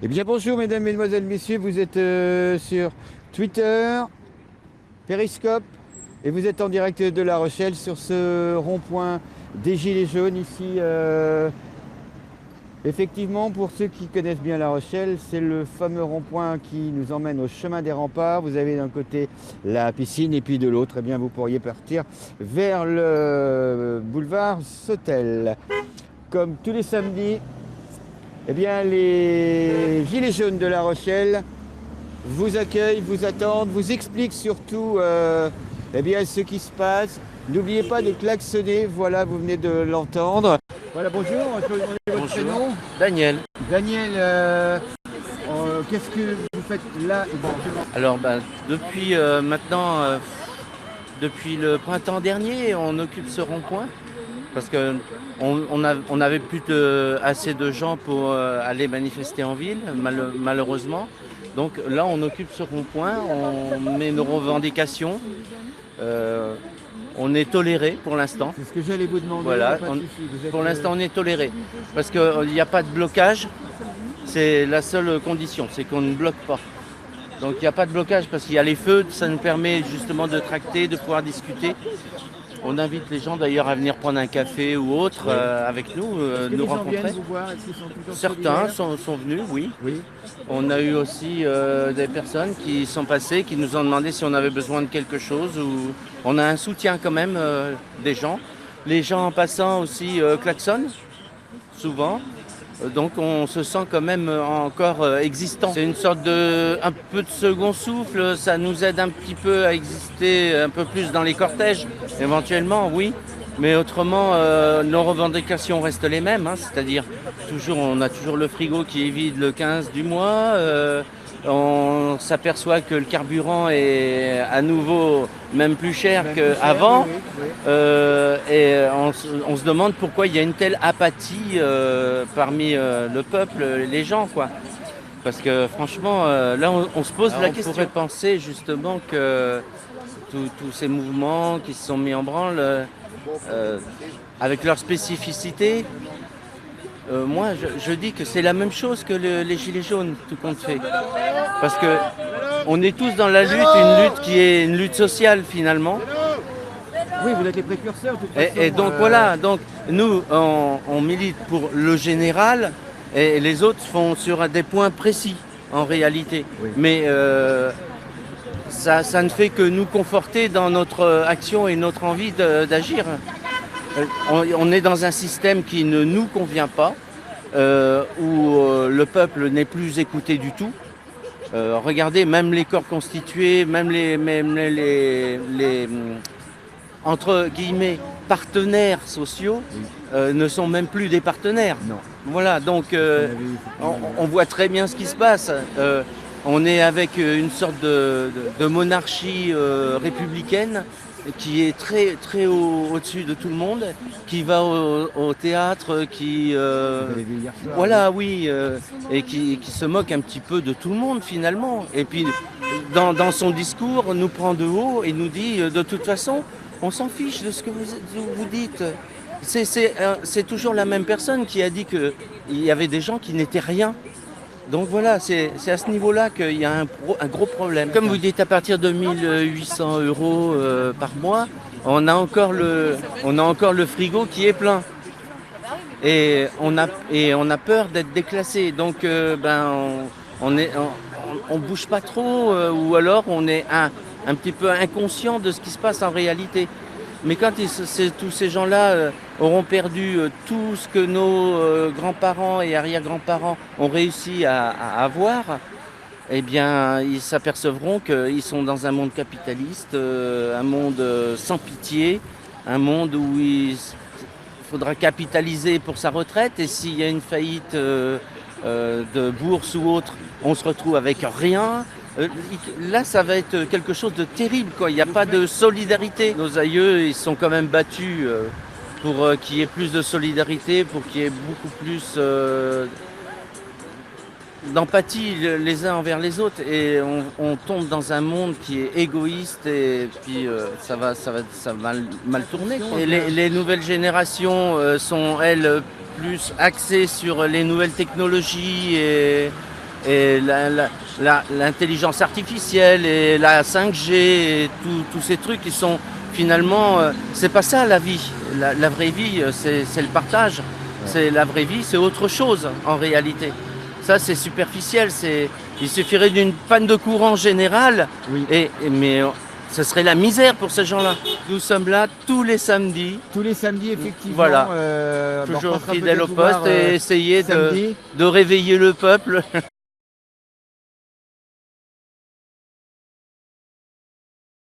Eh bien bonjour mesdames, mesdemoiselles, messieurs, vous êtes sur Twitter, Periscope et vous êtes en direct de La Rochelle sur ce rond-point des Gilets jaunes ici. Effectivement, pour ceux qui connaissent bien La Rochelle, c'est le fameux rond-point qui nous emmène au chemin des remparts. Vous avez d'un côté la piscine et puis de l'autre, eh bien, vous pourriez partir vers le boulevard Sautel. Comme tous les samedis, eh bien, les Gilets jaunes de La Rochelle vous accueillent, vous attendent, vous expliquent surtout eh bien, ce qui se passe. N'oubliez pas de klaxonner, voilà, vous venez de l'entendre. Voilà, bonjour, je peux vous demander votre Bonjour. prénom. Daniel. Daniel, qu'est-ce que vous faites là exactement? Alors depuis maintenant, depuis le printemps dernier, on occupe ce rond-point parce que on n'avait plus assez de gens pour aller manifester en ville, malheureusement. Donc là, on occupe ce rond-point, on met nos revendications. euh, on est toléré pour l'instant. C'est ce que j'allais vous demander. Voilà, pas de souci, vous êtes, pour l'instant, on est toléré parce qu'il n'y a pas de blocage. C'est la seule condition, c'est qu'on ne bloque pas. Donc il n'y a pas de blocage parce qu'il y a les feux, ça nous permet justement de tracter, de pouvoir discuter. On invite les gens d'ailleurs à venir prendre un café ou autre avec nous, Est-ce que nous les gens rencontrer. viennent vous voir? Est-ce qu'ils sont toujours Certains solidaires? sont venus, oui. Oui. On a eu aussi des personnes qui sont passées, qui nous ont demandé si on avait besoin de quelque chose. Ou... On a un soutien quand même des gens. Les gens en passant aussi klaxonnent, souvent. Donc on se sent quand même encore existant. C'est une sorte de un peu de second souffle, ça nous aide un petit peu à exister un peu plus dans les cortèges, éventuellement, oui. Mais autrement, nos revendications restent les mêmes, hein, c'est-à-dire on a toujours le frigo qui est vide le 15 du mois. On s'aperçoit que le carburant est à nouveau même plus cher qu'avant. Et on se demande pourquoi il y a une telle apathie parmi le peuple, les gens, quoi. Parce que franchement, là, on se pose la question. On pourrait penser justement que tous ces mouvements qui se sont mis en branle, avec leur spécificité, moi, je dis que c'est la même chose que les Gilets jaunes, tout compte fait. Parce que on est tous dans la lutte, une lutte qui est une lutte sociale finalement. Oui, vous êtes les précurseurs. De toute façon, Et donc voilà, donc nous, on milite pour le général et les autres font sur des points précis en réalité. Oui. Mais ça ne fait que nous conforter dans notre action et notre envie d'agir. On est dans un système qui ne nous convient pas, où le peuple n'est plus écouté du tout. Regardez, même les corps constitués, même les entre guillemets partenaires sociaux ne sont même plus des partenaires. Non. Voilà, donc on voit très bien ce qui se passe. On est avec une sorte de monarchie républicaine qui est très très au-dessus de tout le monde, qui va au théâtre, qui voilà, oui, et qui se moque un petit peu de tout le monde finalement. Et puis dans son discours nous prend de haut et nous dit de toute façon on s'en fiche de ce que vous dites. C'est toujours la même personne qui a dit qu'il y avait des gens qui n'étaient rien. Donc voilà, c'est à ce niveau-là qu'il y a un gros problème. Comme vous dites, à partir de 1800 euros par mois, on a encore le frigo qui est plein. Et on a peur d'être déclassé. Donc on bouge pas trop, ou alors on est un petit peu inconscient de ce qui se passe en réalité. Mais quand tous ces gens-là auront perdu tout ce que nos grands-parents et arrière-grands-parents ont réussi à avoir, eh bien, ils s'apercevront qu'ils sont dans un monde capitaliste, un monde sans pitié, un monde où il faudra capitaliser pour sa retraite. Et s'il y a une faillite de bourse ou autre, on se retrouve avec rien. Là, ça va être quelque chose de terrible, quoi. Il n'y a pas de solidarité. Nos aïeux, ils sont quand même battus pour qu'il y ait plus de solidarité, pour qu'il y ait beaucoup plus d'empathie les uns envers les autres. Et on tombe dans un monde qui est égoïste et puis ça va mal tourner, quoi. Et les nouvelles générations sont, elles, plus axées sur les nouvelles technologies et l'intelligence artificielle et la 5G et tous ces trucs qui sont finalement, c'est pas ça la vie. La vraie vie, c'est le partage. Ouais. C'est la vraie vie, c'est autre chose en réalité. Ça, c'est superficiel. Il suffirait d'une panne de courant générale, oui. Mais ce serait la misère pour ces gens-là. Nous sommes là tous les samedis. Tous les samedis, effectivement. Voilà. Toujours fidèle au poste et essayer de réveiller le peuple.